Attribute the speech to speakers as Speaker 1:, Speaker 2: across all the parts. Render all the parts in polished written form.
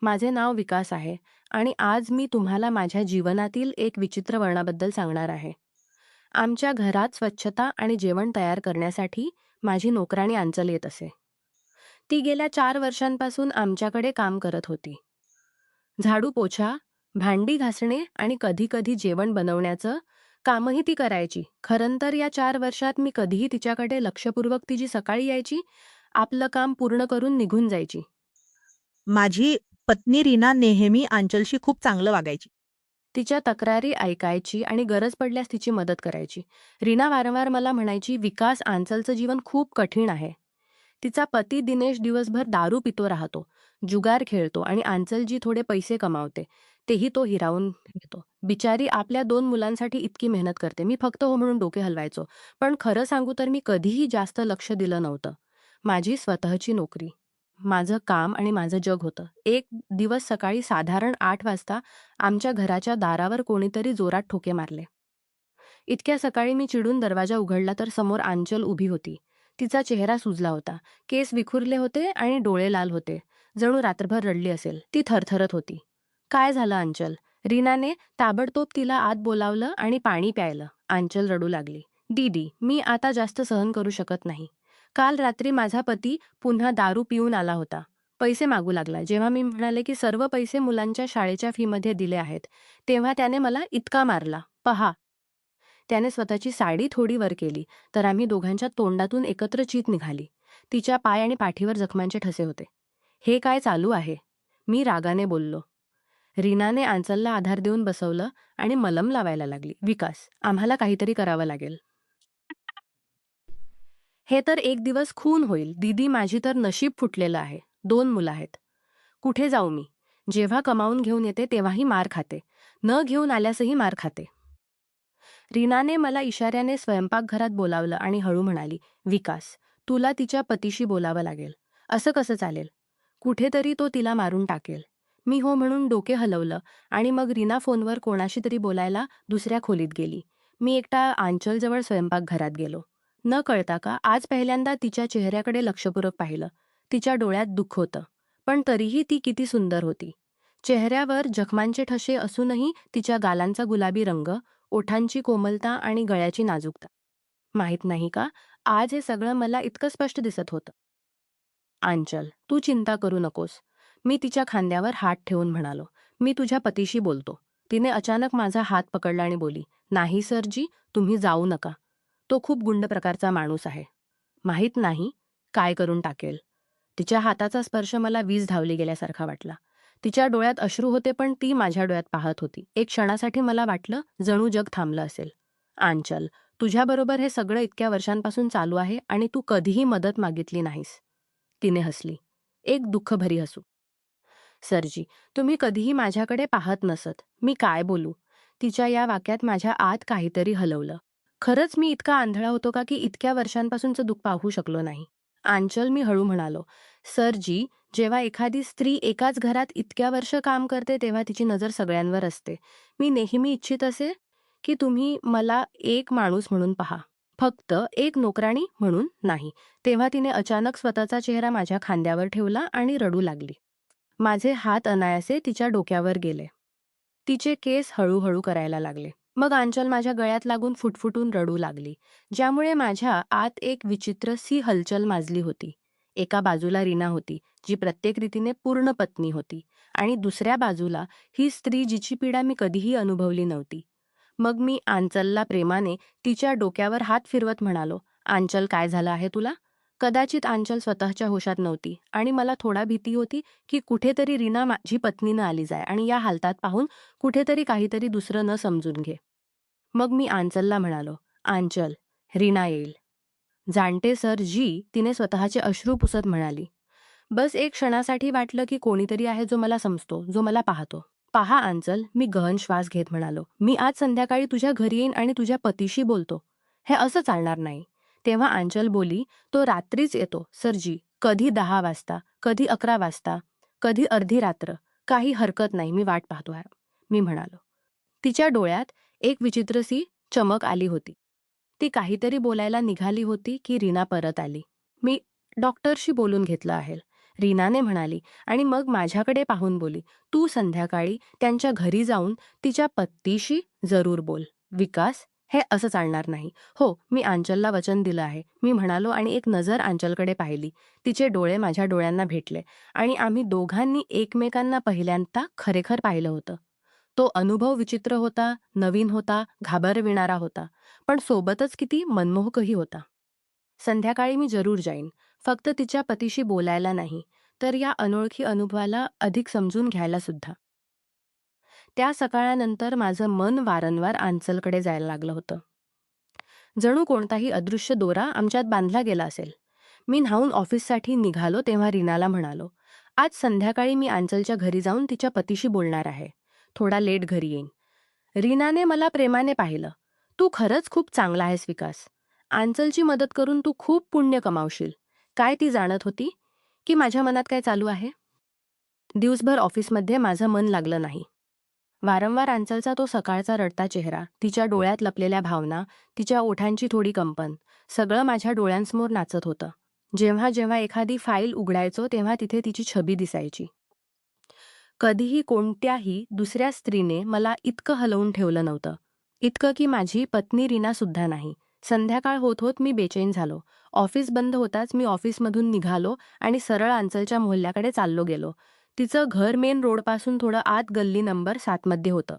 Speaker 1: माझे नाव विकास आहे आणि आज मी तुम्हाला माझ्या जीवनातील एक विचित्र वळणाबद्दल सांगणार आहे. आमच्या घरात स्वच्छता आणि जेवण तयार करण्यासाठी माझी नोकराणी आंचल येत असे. ती गेल्या 4 वर्षांपासून आमच्याकडे काम करत होती. झाडू पोछा, भांडी घासणे आणि कधी-कधी जेवण बनवण्याचं कामही ती करायची. खरं तर या 4 वर्षात मी कधीही तिच्याकडे लक्षपूर्वक ती जी सकाळी यायची, आपलं काम पूर्ण करून निघून जायची.
Speaker 2: माझी पत्नी रीना नेहमी आंचलशी खूप चांगलं वागायची.
Speaker 1: तिच्या तक्रारी ऐकायची आणि गरज पडल्यास तिची मदत करायची. रीना वारंवार मला म्हणायची, "विकास, आंचलचं जीवन खूप कठीण आहे." तिचा पती दिनेश दिवसभर दारू पितो राहतो, जुगार खेळतो आणि आंचल जी थोडे पैसे कमावते, तेही तो हिरावून घेतो. बिचारी आपल्या 2 मुलांसाठी इतकी मेहनत करते. मी फक्त हो म्हणून डोके हलवायचो. पण खरं सांगू तर मी कधीही जास्त लक्ष दिलं नव्हतं. माझी स्वतःची नोकरी, माझं काम आणि माझं जग होतं. एक दिवस सकाळी साधारण 8 वाजता आमच्या घराच्या दारावर कोणीतरी जोरात ठोके मारले. इतक्या सकाळी मी चिडून दरवाजा उघडला तर समोर आंचल उभी होती. तिचा चेहरा सुजला होता. केस विखुरले होते आणि डोळे लाल होते. जणू रात्रभर रडली असेल. ती थरथरत होती. "काय झालं आंचल?" रीनाने ताबडतोब तिला आत बोलावलं आणि पाणी प्यायलं. आंचल रडू लागली. "दीदी, मी आता जास्त सहन करू शकत नाही. काल रात्री माझा पती पुन्हा दारू पिऊन आला होता. पैसे मागू लागला. जेव्हा मी म्हणाले की सर्व पैसे मुलांच्या शाळेच्या फीमध्ये दिले आहेत, तेव्हा त्याने मला इतका मारला. पहा." त्याने स्वतःची साडी थोडी वर केली, तर आम्ही दोघांच्या तोंडातून एकत्र चीत निघाली. तिच्या पाय आणि पाठीवर जखमांचे ठसे होते. "हे काय चालू आहे?" मी रागाने बोललो. रीनाने आंचलला आधार देऊन बसवलं आणि मलम लावायला लागली. "विकास, आम्हाला काहीतरी करावं लागेल. हे तर एक दिवस खून होईल. दीदी, माझी तर नशीब फुटलेलं आहे. 2 मुलं आहेत. कुठे जाऊ मी? जेव्हा कमावून घेऊन येते तेव्हाही मार खाते. न घेऊन आल्यासही मार खाते." रीनाने मला इशाऱ्याने स्वयंपाकघरात बोलावलं आणि हळू म्हणाली, "विकास, तुला तिच्या पतीशी बोलावं लागेल. असं कसं चालेल? कुठेतरी तो तिला मारून टाकेल." मी हो म्हणून डोके हलवलं आणि मग रीना फोनवर कोणाशी तरी बोलायला दुसऱ्या खोलीत गेली. मी एकटा आंचलजवळ स्वयंपाकघरात गेलो. न कळता का आज पहिल्यांदा तिच्या चेहऱ्याकडे लक्षपूर्वक पाहिलं. तिच्या डोळ्यात दुःख होतं. पण तरीही ती किती सुंदर होती. चेहऱ्यावर जखमांचे ठसे असूनही तिच्या गालांचा गुलाबी रंग, ओठांची कोमलता आणि गळ्याची नाजूकता. माहीत नाही का, आज हे सगळं मला इतकं स्पष्ट दिसत होतं. "आंचल, तू चिंता करू नकोस." मी तिच्या खांद्यावर हात ठेवून म्हणालो. "मी तुझ्या पतीशी बोलतो." तिने अचानक माझा हात पकडला आणि बोली, "नाही सरजी, तुम्ही जाऊ नका. तो खूप गुंड प्रकारचा माणूस आहे. माहीत नाही काय करून टाकेल." तिच्या हाताचा स्पर्श मला वीज धावली गेल्यासारखा वाटला. तिच्या डोळ्यात अश्रू होते पण ती माझ्या डोळ्यात पाहत होती. एक क्षणासाठी मला वाटलं जणू जग थांबलं असेल. "आंचल, तुझ्याबरोबर हे सगळं इतक्या वर्षांपासून चालू आहे आणि तू कधीही मदत मागितली नाहीस." तिने हसली. एक दुःखभरी हसू. "सरजी, तुम्ही कधीही माझ्याकडे पाहत नसत. मी काय बोलू?" तिच्या या वाक्यात माझ्या आत काहीतरी हलवलं. खरंच मी इतका आंधळा होतो का की इतक्या वर्षांपासूनचं दुःख पाहू शकलो नाही? "आंचल," मी हळू म्हणालो. "सरजी, जेव्हा एखादी स्त्री एकाच घरात इतक्या वर्ष काम करते तेव्हा तिची नजर सगळ्यांवर असते. मी नेहमी इच्छित असे की तुम्ही मला एक माणूस म्हणून पहा. फक्त एक नोकराणी म्हणून नाही." तेव्हा तिने अचानक स्वतःचा चेहरा माझ्या खांद्यावर ठेवला आणि रडू लागली. माझे हात अनायासे तिच्या डोक्यावर गेले. तिचे केस हळूहळू करायला लागले. मग आंचल माझ्या गळ्यात लागून फुटफुटून रडू लागली, ज्यामुळे माझ्या आत एक विचित्रशी हलचल माजली होती. एका बाजूला रीना होती, जी प्रत्येक रीतीने पूर्ण पत्नी होती, आणि दुसऱ्या बाजूला ही स्त्री जिची पीडा मी कधीही अनुभवली नव्हती. मग मी आंचलला प्रेमाने तिच्या डोक्यावर हात फिरवत म्हणालो, "आंचल, काय झालं आहे तुला?" कदाचित आंचल स्वतःच्या होशात नव्हती आणि मला थोडा भीती होती की कुठेतरी रीना माझी पत्नी न आली जाय आणि या हालतात पाहून कुठेतरी काहीतरी दुसरं न समजून घे. मग मी आंचलला म्हणालो, "आंचल, रीना येईल." "जाणते सर जी," तिने स्वतःचे अश्रू पुसत म्हणाली. बस एक क्षणासाठी वाटलं की कोणीतरी आहे जो मला समजतो, जो मला पाहतो. "पहा आंचल," मी गहन श्वास घेत म्हणालो, "मी आज संध्याकाळी तुझ्या घरी येईन आणि तुझ्या पतीशी बोलतो. हे असं चालणार नाही." तेव्हा आंचल बोली, "तो रात्रीच येतो सरजी, कधी 10 वाजता, कधी 11 वाजता, कधी अर्धी रात्र. काही हरकत नाही, मी वाट पाहतो आहे." मी म्हणालो. तिच्या डोळ्यात एक विचित्रशी चमक आली होती. ती काहीतरी बोलायला निघाली होती की रीना परत आली. मी डॉक्टरशी बोलून घेतलं आहे. रीनाने म्हणाली आणि मग माझ्याकडे पाहून बोली, तू संध्याकाळी त्यांच्या घरी जाऊन तिच्या पत्नीशी जरूर बोल. विकास, हे असं चालणार नाही. हो, मी आंचलला वचन दिलं आहे, मी म्हणालो आणि एक नजर आंचलकडे पाहिली. तिचे डोळे माझ्या डोळ्यांना भेटले आणि आम्ही दोघांनी एकमेकांना पहिल्यांदा खरेखर पाहिलं होतं. तो अनुभव विचित्र होता, नवीन होता, घाबरविणारा होता, पण सोबतच किती मनमोहकही होता. संध्याकाळी मी जरूर जाईन, फक्त तिच्या पतीशी बोलायला नाही, तर या अनोळखी अनुभवाला अधिक समजून घ्यायला सुद्धा. त्या सकाळानंतर माझं मन वारंवार आंचलकडे जायला लागलं होतं. जणू कोणताही अदृश्य दोरा आमच्यात बांधला गेला असेल. मी न्हाऊन ऑफिससाठी निघालो तेव्हा रीनाला म्हणालो, आज संध्याकाळी मी आंचलच्या घरी जाऊन तिच्या पतीशी बोलणार आहे. थोडा लेट घरी येईन. रीनाने मला प्रेमाने पाहिलं. तू खरंच खूप चांगला आहेस विकास. आंचलची मदत करून तू खूप पुण्य कमावशील. काय ती जाणत होती की माझ्या मनात काय चालू आहे? दिवसभर ऑफिसमध्ये माझं मन लागलं नाही. वारंवार आंचलचा तो सकाळचा रडता चेहरा, तिच्या डोळ्यात लपलेल्या भावना, तिच्या ओठांची थोडी कंपन, सगळं माझ्या डोळ्यांसमोर नाचत होतं. जेव्हा जेव्हा एखादी फाईल उघडायचो तेव्हा तिथे तिची छबी दिसायची. कधीही कोणत्याही दुसऱ्या स्त्रीने मला इतकं हलवून ठेवलं नव्हतं. इतकं की माझी पत्नी रीना सुद्धा नाही. संध्याकाळ होत होत मी बेचैन झालो. ऑफिस बंद होताच मी ऑफिसमधून निघालो आणि सरळ आंचलच्या मोहल्ल्याकडे चाललो गेलो. तिचं घर मेन रोडपासून थोडं आत गल्ली नंबर 7 मध्ये होतं.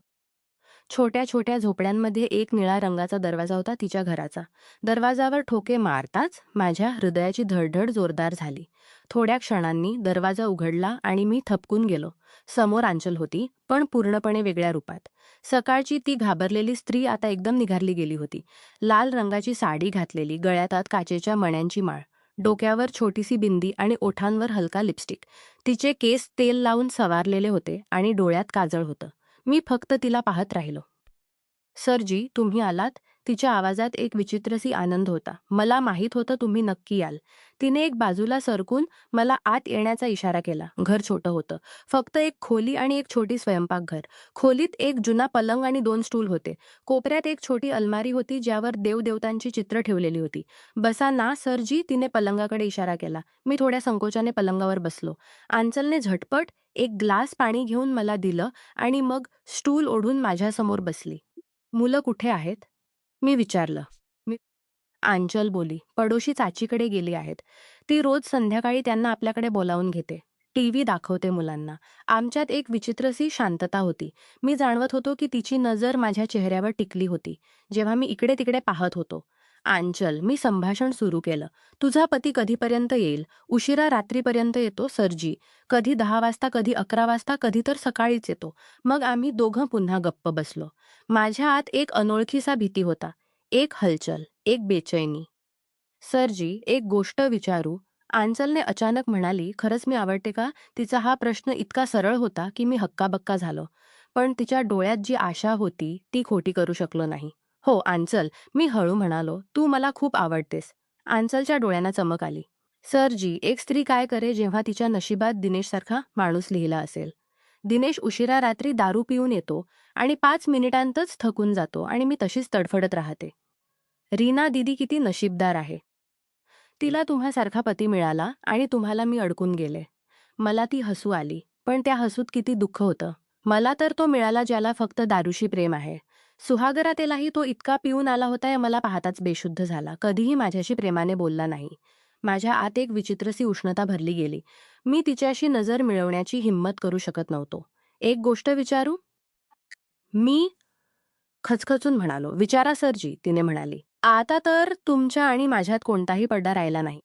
Speaker 1: छोट्या छोट्या झोपड्यांमध्ये एक निळा रंगाचा दरवाजा होता तिच्या घराचा. दरवाजावर ठोके मारताच माझ्या हृदयाची धडधड जोरदार झाली. थोड्या क्षणांनी दरवाजा उघडला आणि मी थबकून गेलो. समोर आंचल होती, पण पूर्णपणे वेगळ्या रूपात. सकाळची ती घाबरलेली स्त्री आता एकदम निघारली गेली होती. लाल रंगाची साडी घातलेली, गळ्यात काचेच्या मण्यांची माळ, डोक्यावर छोटीशी बिंदी आणि ओठांवर हलका लिपस्टिक. तिचे केस तेल लावून सवारलेले होते आणि डोळ्यात काजळ होतं. मी फक्त तिला पाहत राहिलो. सरजी, तुम्ही आलात? तिच्या आवाजात एक विचित्रसी आनंद होता. मला माहीत होतं तुम्ही नक्की याल. तिने एक बाजूला सरकून मला आत येण्याचा इशारा केला. घर छोटं होतं. फक्त एक खोली आणि एक छोटी स्वयंपाकघर. खोलीत एक जुना पलंग आणि 2 स्टूल होते. कोपऱ्यात एक छोटी अलमारी होती ज्यावर देवदेवतांची चित्र ठेवलेली होती. बसा ना सरजी, तिने पलंगाकडे इशारा केला. मी थोड्या संकोचाने पलंगावर बसलो. आंचलने झटपट एक ग्लास पाणी घेऊन मला दिलं आणि मग स्टूल ओढून माझ्यासमोर बसली. मुलं कुठे आहेत? मी विचारलं. मी आंचल बोली, पडोशी चाचीकडे गेली आहेत. ती रोज संध्याकाळी त्यांना आपल्याकडे बोलावून घेते. टीव्ही दाखवते मुलांना. आमच्यात एक विचित्रशी शांतता होती. मी जाणवत होतो की तिची नजर माझ्या चेहऱ्यावर टिकली होती, जेव्हा मी इकडे तिकडे पाहत होतो. आंचल, मी संभाषण सुरू केलं. तुझा पती कधीपर्यंत येईल? उशिरा रात्रीपर्यंत येतो सरजी. कधी 10 वाजता, कधी 11 वाजता, कधी तर सकाळीच येतो. मग आम्ही दोघं पुन्हा गप्प बसलो. माझ्या आत एक अनोळखीसा भीती होता. एक हलचल, एक बेचैनी. सरजी, एक गोष्ट विचारू? आंचलने अचानक म्हणाली. खरंच मी आवडते का? तिचा हा प्रश्न इतका सरळ होता की मी हक्काबक्का झालो. पण तिच्या डोळ्यात जी आशा होती ती खोटी करू शकलो नाही. हो आंचल, मी हळू म्हणालो. तू मला खूप आवडतेस. आंचलच्या डोळ्यांना चमक आली. सरजी, एक स्त्री काय करे जेव्हा तिच्या नशिबात दिनेशसारखा माणूस लिहिला असेल? दिनेश उशिरा रात्री दारू पिऊन येतो आणि 5 मिनिटांतच थकून जातो आणि मी तशीच तडफडत राहते. रीना दीदी किती नशीबदार आहे. तिला तुम्हासारखा पती मिळाला आणि तुम्हाला मी अडकून गेले. मला ती हसू आली, पण त्या हसूत किती दुःख होतं. मला तर तो मिळाला ज्याला फक्त दारूशी प्रेम आहे. सुहागरातेलाही तो इतका पिऊन आला होता हे मला पाहताच बेशुद्ध झाला. कधीही माझ्याशी प्रेमाने बोलला नाही. माझ्या आत एक विचित्रसी उष्णता भरली गेली. मी तिच्याशी नजर मिळवण्याची हिंमत करू शकत नव्हतो. एक गोष्ट विचारू? मी खचखचून म्हणालो. विचारा सरजी, तिने म्हणाली. आता तर तुमच्या आणि माझ्यात कोणताही पडदा राहिला नाही.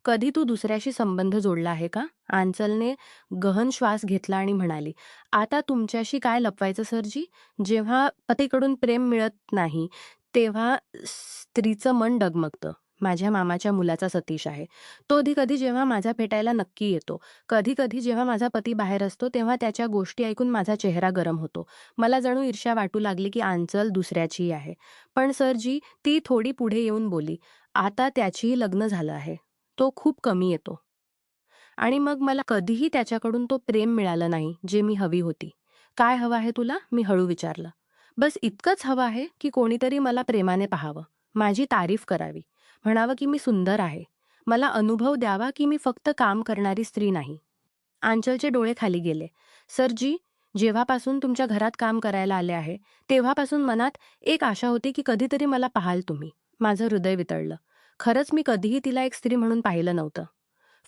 Speaker 1: कधी तू दुसऱ्याशी संबंध जोडला आहे का? आंचलने गहन श्वास घेतला आणि म्हणाली. आता तुमच्याशी काय लपवायचं सरजी? जेव्हा पतीकडून प्रेम मिळत नाही, तेव्हा स्त्रीचं मन डगमगतं. माझ्या मामाच्या मुलाचा सतीश आहे. तो कधी जेव्हा माझा भेटायला नक्की येतो. कधी कधी जेव्हा माझा पती बाहेर असतो तेव्हा त्याच्या गोष्टी ऐकून माझा चेहरा गरम होतो. मला जणू ईर्ष्या वाटू लागली की आंचल दुसऱ्याची आहे. पण सरजी, ती थोडी पुढे येऊन बोली. आता त्याचीही लग्न झालं आहे. तो खूप कमी येतो. आणि मग मला कधीही त्याच्याकडून तो प्रेम मिळालं नाही जे मी हवी होती. काय हवं आहे तुला? मी हळू विचारलं. बस इतकंच हवं आहे की कोणीतरी मला प्रेमाने पाहावं, माझी तारीफ करावी, म्हणावं की मी सुंदर आहे. मला अनुभव द्यावा की मी फक्त काम करणारी स्त्री नाही. आंचलचे डोळे खाली गेले. सरजी, जेव्हापासून तुमच्या घरात काम करायला आले आहे, तेव्हापासून मनात एक आशा होती की कधीतरी मला पाहाल तुम्ही. माझं हृदय वितळलं. खरंच मी कधीही तिला एक स्त्री म्हणून पाहिलं नव्हतं.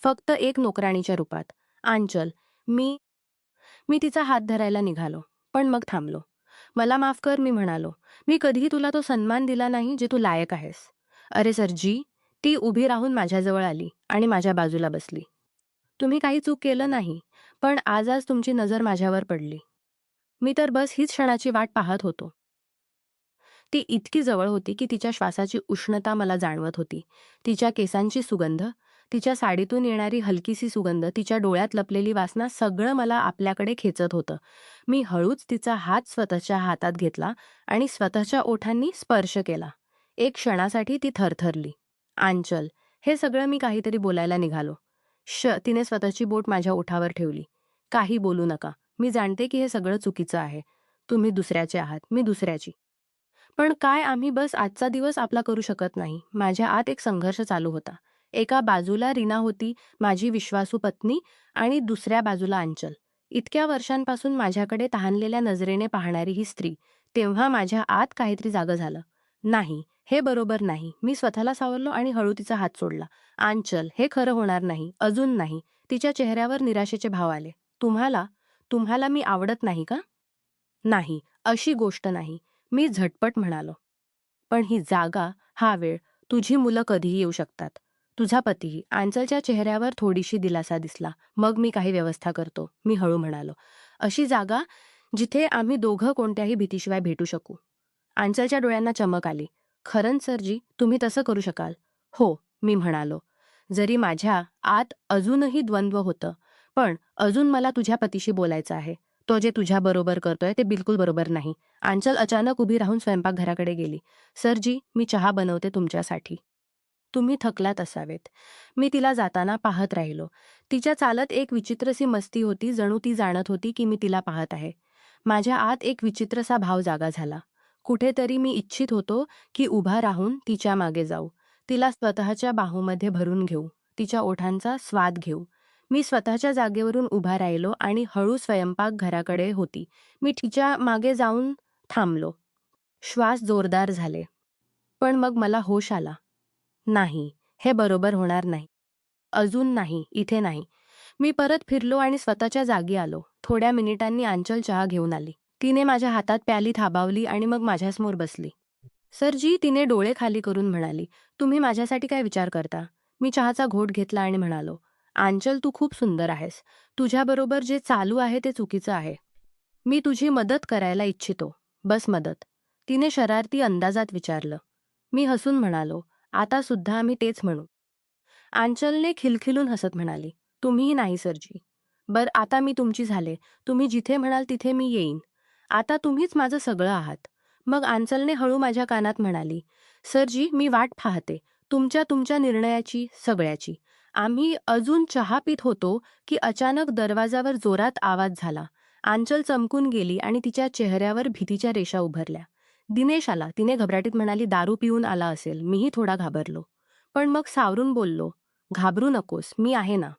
Speaker 1: फक्त एक नोकराणीच्या रूपात. आंचल, मी मी तिचा हात धरायला निघालो. पण मग थांबलो. मला माफ कर, मी म्हणालो. मी कधीही तुला तो सन्मान दिला नाही जे तू लायक आहेस. अरे सरजी, ती उभी राहून माझ्याजवळ आली आणि माझ्या बाजूला बसली. तुम्ही काही चूक केलं नाही, पण आज आज तुमची नजर माझ्यावर पडली. मी तर बस हीच क्षणाची वाट पाहत होतो. ती इतकी जवळ होती की तिच्या श्वासाची उष्णता मला जाणवत होती. तिच्या केसांची सुगंध, तिच्या साडीतून येणारी हलकीशी सुगंध, तिच्या डोळ्यात लपलेली वासना सगळं मला आपल्याकडे खेचत होतं. मी हळूच तिचा हात स्वतःच्या हातात घेतला आणि स्वतःच्या ओठांनी स्पर्श केला. एक क्षणासाठी ती थरथरली. आंचल, हे सगळं मी काहीतरी बोलायला निघालो. तिने स्वतःची बोट माझ्या ओठावर ठेवली. काही बोलू नका. मी जाणते की हे सगळं चुकीचं आहे. तुम्ही दुसऱ्याचे आहात, मी दुसऱ्याची. पण काय आम्ही बस आजचा दिवस आपला करू शकत नाही. माझ्या आत एक संघर्ष चालू होता. एका बाजूला रीना होती, माझी विश्वासू पत्नी, आणि दुसऱ्या बाजूला आंचल. इतक्या वर्षांपासून माझ्याकडे तहानलेल्या नजरेने पाहणारी ही स्त्री. तेव्हा माझ्या आत काहीतरी जागं झालं. नाही, हे बरोबर नाही. मी स्वतःला सावरलो आणि हळू तिचा हात सोडला. आंचल, हे खरं होणार नाही, अजून नाही. तिच्या चेहऱ्यावर निराशेचे भाव आले. तुम्हाला तुम्हाला मी आवडत नाही का? नाही, अशी गोष्ट नाही. मी झटपट म्हणालो. पण ही जागा, हा वेळ, तुझी मुलं कधीही येऊ शकतात. तुझा पतीही. आंचलच्या चेहऱ्यावर थोडीशी दिलासा दिसला. मग मी काही व्यवस्था करतो, मी हळू म्हणालो. अशी जागा जिथे आम्ही दोघं कोणत्याही भीतीशिवाय भेटू शकू. आंचलच्या डोळ्यांना चमक आली. खरंच सरजी, तुम्ही तसं करू शकाल? हो, मी म्हणालो. जरी माझ्या आत अजूनही द्वंद्व होतं, पण अजून मला तुझ्या पतीशी बोलायचं आहे. तो जे तुझ्याबरोबर करतोय ते बिलकुल बरोबर नाही. आंचल अचानक उभी राहून स्वयंपाकघराकडे गेली. सरजी, मी चहा बनवते तुमच्यासाठी. तुम्ही थकलात असावेत. मी तिला जाताना पाहत राहिलो. तिच्या चालत एक विचित्रशी मस्ती होती, जणू ती जाणत होती की मी तिला पाहत आहे. माझ्या आत एक विचित्रसा भाव जागा झाला. कुठेतरी मी इच्छित होतो की उभा राहून तिच्या मागे जाऊ. तिला स्वतःच्या बाहूमध्ये भरून घेऊ. तिच्या ओठांचा स्वाद घेऊ. मी स्वतःच्या जागेवरून उभा राहिलो आणि हळू स्वयंपाकघराकडे होती. मी तिच्या मागे जाऊन थांबलो. श्वास जोरदार झाले. पण मग मला होश आला. नाही, हे बरोबर होणार नाही. अजून नाही, इथे नाही. मी परत फिरलो आणि स्वतःच्या जागी आलो. थोड्या मिनिटांनी आंचल चहा घेऊन आली. तिने माझ्या हातात प्याली थांबवली आणि मग माझ्यासमोर बसली. सरजी, तिने डोळे खाली करून म्हणाली, तुम्ही माझ्यासाठी काय विचार करता? मी चहाचा घोट घेतला आणि म्हणालो, आंचल, तू खूप सुंदर आहेस. तुझ्याबरोबर जे चालू आहे ते चुकीचं आहे. मी तुझी मदत करायला इच्छितो. बस मदत. तिने शरारती अंदाजात विचारलं. मी हसून म्हणालो, आता सुद्धा आम्ही तेच म्हणू. आंचलने खिलखिलून हसत म्हणाली, तुम्हीही नाही सरजी. आता मी तुमची झाले. तुम्ही जिथे म्हणाल तिथे मी येईन. आता तुम्हीच माझं सगळं आहात. मग आंचलने हळू माझ्या कानात म्हणाली, सरजी, मी वाट पाहते. तुमच्या निर्णयाची, सगळ्याची. आम्ही अजून चहा पीत होतो की अचानक दरवाजावर जोरात आवाज झाला. आंचल चमकून गेली आणि तिच्या चेहऱ्यावर भीतीच्या रेषा उभरल्या. दिनेश आला, तिने घबराटीत म्हणाली, दारू पिऊन आला असेल. मीही थोडा घाबरलो. पण मग सावरून बोललो, घाबरू नकोस, मी आहे ना.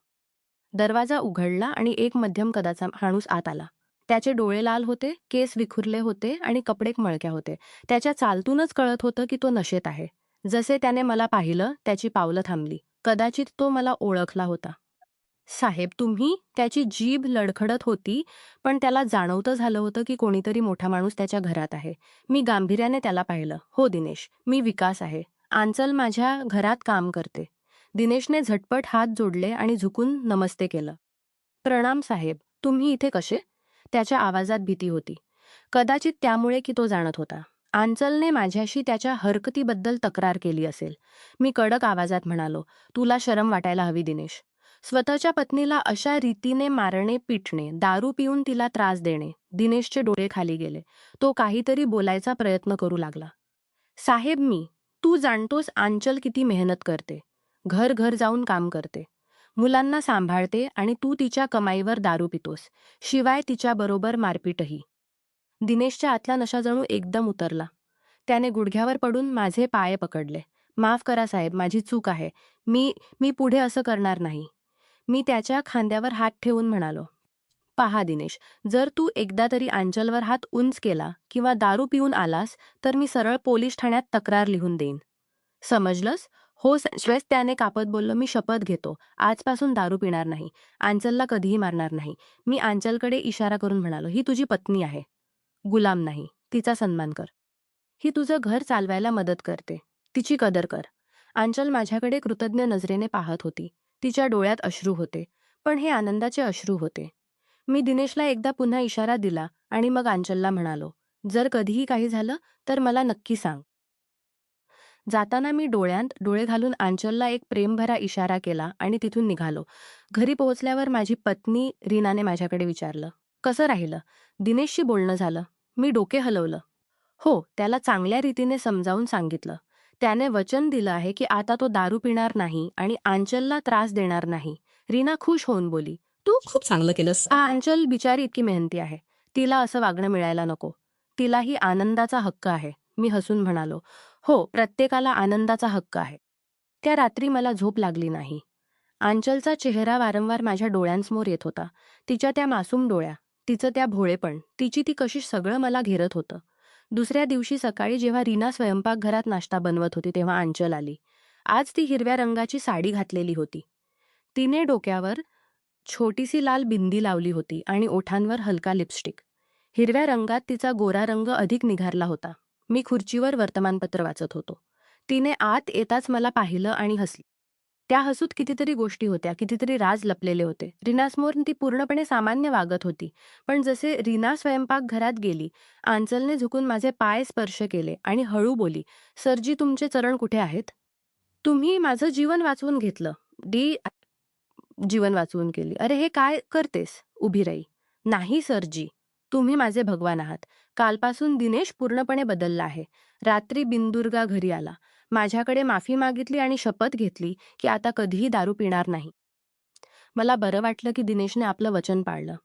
Speaker 1: दरवाजा उघडला आणि एक मध्यम कदाचा माणूस आत आला. त्याचे डोळे लाल होते, केस विखुरले होते आणि कपडे मळक्या होते. त्याच्या चालतूनच कळत होतं की तो नशेत आहे. जसे त्याने मला पाहिलं, त्याची पावलं थांबली. कदाचित तो मला ओळखला होता. साहेब, तुम्ही? त्याची जीभ लडखडत होती, पण त्याला जाणवतं झालं होतं की कोणीतरी मोठा माणूस त्याच्या घरात आहे. मी गांभीर्याने त्याला पाहिलं. हो दिनेश, मी विकास आहे. आंचल माझ्या घरात काम करते. दिनेशने झटपट हात जोडले आणि झुकून नमस्ते केलं. प्रणाम साहेब, तुम्ही इथे कसे? त्याच्या आवाजात भीती होती. कदाचित त्यामुळे की तो जाणत होता. आंचलने माझ्याशी त्याच्या हरकतीबद्दल तक्रार केली असेल. मी कडक आवाजात म्हणालो, तुला शरम वाटायला हवी दिनेश. स्वतःच्या पत्नीला अशा रीतीने मारणे, पिटणे, दारू पिऊन तिला त्रास देणे. दिनेशचे डोळे खाली गेले. तो काहीतरी बोलायचा प्रयत्न करू लागला. साहेब, तू जाणतोस आंचल किती मेहनत करते. घर घर जाऊन काम करते. मुलांना सांभाळते आणि तू तिच्या कमाईवर दारू पितोस. शिवाय तिच्याबरोबर मारपीटही. दिनेशच्या आतला नशा जणू एकदम उतरला. त्याने गुडघ्यावर पडून माझे पाय पकडले. माफ करा साहेब, माझी चूक आहे. मी मी पुढे असं करणार नाही. मी त्याच्या खांद्यावर हात ठेवून म्हणालो, पहा दिनेश, जर तू एकदा तरी अंचलवर हात उंच केला किंवा दारू पिऊन आलास, तर मी सरळ पोलीस ठाण्यात तक्रार लिहून देईन. समजलंस? हो श्वेत त्याने कापत बोललो, मी शपथ घेतो. आजपासून दारू पिणार नाही. आंचलला कधीही मारणार नाही. मी आंचलकडे इशारा करून म्हणालो, ही तुझी पत्नी आहे. गुलाम नाही. तिचा सन्मान कर. ही तुझं घर चालवायला मदत करते. तिची कदर कर. आंचल माझ्याकडे कृतज्ञ नजरेने पाहत होती. तिच्या डोळ्यात अश्रू होते. पण हे आनंदाचे अश्रू होते. मी दिनेशला एकदा पुन्हा इशारा दिला आणि मग आंचलला म्हणालो, जर कधीही काही झालं तर मला नक्की सांग. जाताना मी डोळ्यात डोळे घालून आंचलला एक प्रेमभरा इशारा केला आणि तिथून निघालो. घरी पोहोचल्यावर माझी पत्नी रीनाने माझ्याकडे विचारलं, कसं राहिलं? दिनेशशी बोलणं झालं? मी डोके हलवलं. हो, त्याला चांगल्या रीतीने समजावून सांगितलं. त्याने वचन दिलं आहे की आता तो दारू पिणार नाही आणि आंचलला त्रास देणार नाही. रीना खुश होऊन बोली, तू
Speaker 3: खूप चांगलं केलंस.
Speaker 1: आंचल बिचारी इतकी मेहनती आहे. तिला असं वागणं मिळायला नको. तिलाही आनंदाचा हक्क आहे. मी हसून म्हणालो, हो, प्रत्येकाला आनंदाचा हक्क आहे. त्या रात्री मला झोप लागली नाही. आंचलचा चेहरा वारंवार माझ्या डोळ्यांसमोर येत होता. तिच्या त्या मासूम डोळ्या, तिचं त्या भोळेपण, तिची ती कशी सगळं मला घेरत होतं. दुसऱ्या दिवशी सकाळी जेव्हा रीना स्वयंपाकघरात नाश्ता बनवत होती तेव्हा आंचल आली. आज ती हिरव्या रंगाची साडी घातलेली होती. तिने डोक्यावर छोटीशी लाल बिंदी लावली होती आणि ओठांवर हलका लिपस्टिक. हिरव्या रंगात तिचा गोरा रंग अधिक निघारला होता. मी खुर्चीवर वर्तमानपत्र वाचत होतो. तिने आत येताच मला पाहिलं आणि हसली. त्या हसूत कितीतरी गोष्टी होत्या, कितीतरी राज लपलेले होते. रीनासमोर ती पूर्णपणे सामान्य वागत होती. पण जसे रीना स्वयंपाकघरात गेली, आंचलने झुकून माझे पाय स्पर्श केले आणि हळू बोली, सरजी तुमचे चरण कुठे आहेत? तुम्ही माझं जीवन वाचवून घेतलं. जीवन वाचवून केली. अरे हे काय करतेस? उभी राही. नाही सरजी, तुम्ही माझे भगवान आहात. कालपासून दिनेश पूर्णपणे बदलला आहे. रात्री बिनदुर्गा घरी आला. माझ्याकडे माफी मागितली आणि शपथ घेतली की आता कधीही दारू पिणार नाही. मला बरं वाटलं की दिनेशने आपलं वचन पाळलं.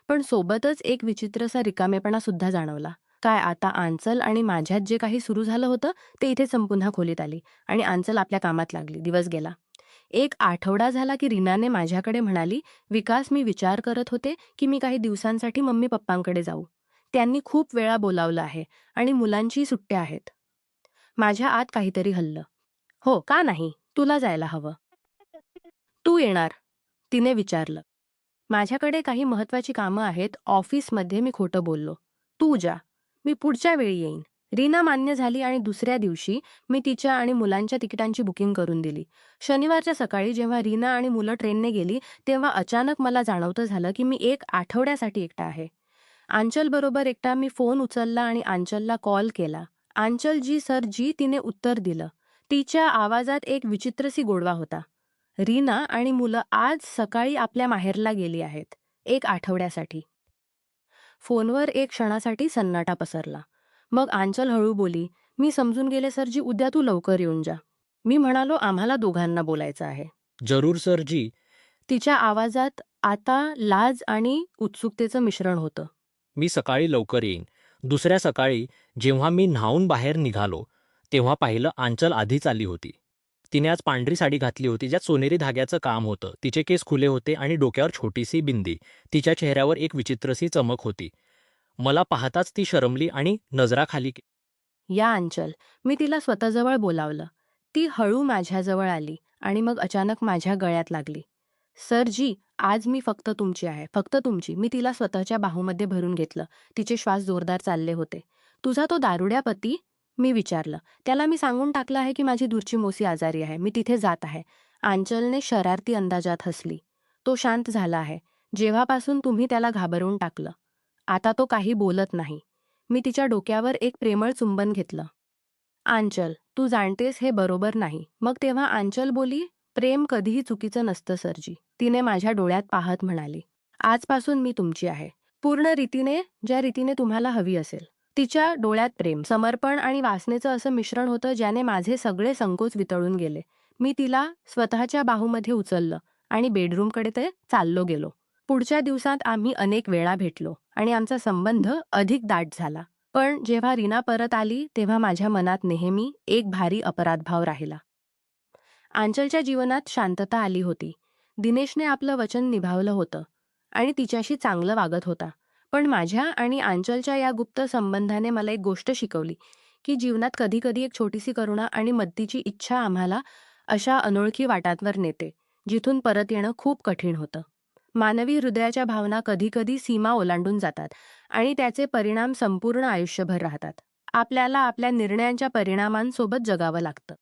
Speaker 1: पण सोबतच एक विचित्रसा रिकामेपणा सुद्धा जाणवला. काय आता आंचल आणि माझ्यात जे काही सुरू झालं होतं ते इथे संपुन्हा खोलीत आली आणि आंचल आपल्या कामात लागली. दिवस गेला. एक आठवडा झाला की रीनाने माझ्याकडे म्हणाली, विकास, मी विचार करत होते की मी काही दिवसांसाठी मम्मी पप्पांकडे जाऊ. त्यांनी खूप वेळा बोलावलं आहे आणि मुलांची सुट्ट्या आहेत. माझ्या आत काहीतरी हललं. हो, का नाही? तुला जायला हवं. तू येणार? तिने विचारलं. माझ्याकडे काही महत्वाची कामं आहेत. ऑफिसमध्ये मी खोटं बोललो. तू जा. मी पुढच्या वेळी येईन. रीना मान्य झाली आणि दुसऱ्या दिवशी मी तिच्या आणि मुलांच्या तिकिटांची बुकिंग करून दिली. शनिवारच्या सकाळी जेव्हा रीना आणि मुलं ट्रेनने गेली तेव्हा अचानक मला जाणवतं झालं की मी एक आठवड्यासाठी एकटा आहे. आंचलबरोबर एकटा. मी फोन उचलला आणि आंचलला कॉल केला. आंचल जी सर जी, तिने उत्तर दिलं. तिच्या आवाजात एक विचित्रसी गोडवा होता. रीना आणि मुलं आज सकाळी आपल्या माहेरला गेली आहेत. 1 आठवड्यासाठी. फोनवर एक क्षणासाठी सन्नाटा पसरला. मग आंचल हळू बोली, मी समजून गेले सरजी, उद्या तू लवकर येऊन जा. मी म्हणालो, आम्हाला दोघांना बोलायचं आहे.
Speaker 3: जरूर सरजी.
Speaker 1: तिच्या आवाजात आता लाज आणि उत्सुकतेचं मिश्रण होतं.
Speaker 3: मी सकाळी लवकर येईन. दुसऱ्या सकाळी जेव्हा मी न्हाऊन बाहेर निघालो, तेव्हा पाहिलं आंचल आधीच आली होती. तिने आज पांढरी साडी घातली होती ज्यात सोनेरी धाग्याचं काम होतं. तिचे केस खुले होते आणि डोक्यावर छोटीशी बिंदी. तिच्या चेहऱ्यावर एक विचित्रशी चमक होती. मला पाहताच ती शरमली आणि नजरा खाली
Speaker 1: या अंचल. मी तिला स्वतःजवळ बोलावलं. ती हळू माझ्याजवळ आली आणि मग अचानक माझ्या गळ्यात लागली. सरजी, आज मी फक्त तुमची आहे, फक्त तुमची. मी तिला स्वतःच्या बाहूमध्ये भरून घेतलं. तिचे श्वास जोरदार चालले होते. तुझा तो दारुड्या पती? मी विचारलं. त्याला मी सांगून टाकलं आहे की माझी दूरची मोसी आजारी आहे. मी तिथे जात आहे. आंचलने शरारती अंदाजात हसली. तो शांत झाला आहे. जेव्हापासून तुम्ही त्याला घाबरवून टाकलं. आता तो काही बोलत नाही. मी तिच्या डोक्यावर एक प्रेमळ चुंबन घेतलं. आंचल, तू जाणतेस हे बरोबर नाही. मग तेव्हा आंचल बोली, प्रेम कधीही चुकीचं नसतं सरजी. तिने माझ्या डोळ्यात पाहत म्हणाली, आजपासून मी तुमची आहे. पूर्ण रीतीने, ज्या रीतीने तुम्हाला हवी असेल. तिच्या डोळ्यात प्रेम, समर्पण आणि वासनेचं असं मिश्रण होतं ज्याने माझे सगळे संकोच वितळून गेले. मी तिला स्वतःच्या बाहूमध्ये उचललं आणि बेडरूमकडे ते चाललो गेलो. पुढच्या दिवसात आम्ही अनेक वेळा भेटलो आणि आमचा संबंध अधिक दाट झाला. पण जेव्हा रीना परत आली तेव्हा माझ्या मनात नेहमी एक भारी अपराधभाव राहिला. आंचलच्या जीवनात शांतता आली होती. दिनेशने आपलं वचन निभावलं होतं आणि तिच्याशी चांगलं वागत होता. पण माझ्या आणि आंचलच्या या गुप्त संबंधाने मला एक गोष्ट शिकवली की जीवनात कधीकधी एक छोटीशी करुणा आणि मदतीची इच्छा आम्हाला अशा अनोळखी वाटांवर नेते जिथून परत येणं खूप कठीण होतं. मानवी हृदयाच्या भावना कधीकधी सीमा ओलांडून जातात आणि त्याचे परिणाम संपूर्ण आयुष्यभर राहतात. आपल्याला आपल्या निर्णयांच्या परिणामांसोबत जगावं लागतं.